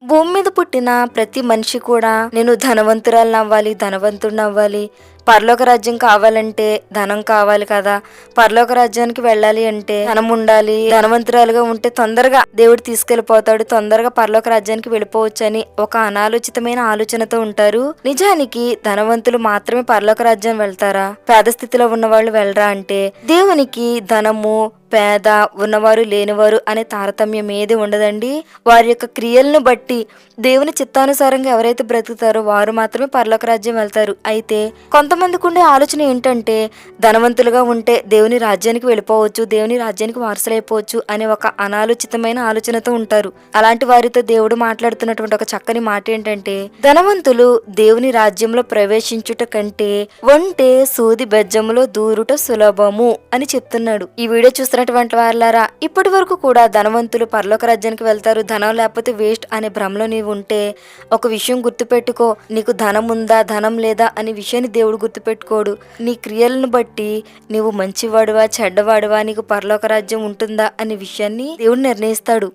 భూమి మీద పుట్టిన ప్రతి మనిషి కూడా నేను ధనవంతురాలు అవ్వాలి, ధనవంతుడిని అవ్వాలి, పరలోక రాజ్యం కావాలంటే ధనం కావాలి కదా, పరలోక రాజ్యానికి వెళ్ళాలి అంటే ధనం ఉండాలి, ధనవంతురాలుగా ఉంటే తొందరగా దేవుడు తీసుకెళ్లిపోతాడు, తొందరగా పరలోక రాజ్యానికి వెళ్ళిపోవచ్చు అని ఒక అనాలోచితమైన ఆలోచనతో ఉంటారు. నిజానికి ధనవంతులు మాత్రమే పరలోక రాజ్యం వెళ్తారా? పేద స్థితిలో ఉన్న వాళ్ళు వెళ్ళరా అంటే దేవునికి ధనము, పేద, ఉన్నవారు లేనివారు అనే తారతమ్యం ఏది ఉండదండి. వారి యొక్క క్రియలను బట్టి దేవుని చిత్తానుసారంగా ఎవరైతే బ్రతుకుతారో వారు మాత్రమే పరలోక రాజ్యం వెళ్తారు. అయితే కొంతమందికి ఉండే ఆలోచన ఏంటంటే ధనవంతులుగా ఉంటే దేవుని రాజ్యానికి వెళ్ళిపోవచ్చు, దేవుని రాజ్యానికి వారసులైపోవచ్చు అనే ఒక అనాలోచితమైన ఆలోచనతో ఉంటారు. అలాంటి వారితో దేవుడు మాట్లాడుతున్నటువంటి ఒక చక్కని మాట ఏంటంటే, ధనవంతులు దేవుని రాజ్యంలో ప్రవేశించుట కంటే ఒంటే సూది బెజ్జములో దూరుట సులభము అని చెప్తున్నాడు. ఈ వీడియో చూస్తున్నటువంటి వారులారా, ఇప్పటి వరకు కూడా ధనవంతులు పరలోక రాజ్యానికి వెళ్తారు, ధనం లేకపోతే వేస్ట్ అనే భ్రమలో నీవు ఉంటే ఒక విషయం గుర్తుపెట్టుకో, నీకు ధనం ఉందా ధనం లేదా అనే విషయాన్ని దేవుడు గుర్తుపెట్టుకోడు. నీ క్రియలను బట్టి నీవు మంచివాడువా చెడ్డవాడువా, నీకు పరలోక రాజ్యం ఉంటుందా అనే విషయాన్ని దేవుడు నిర్ణయిస్తాడు.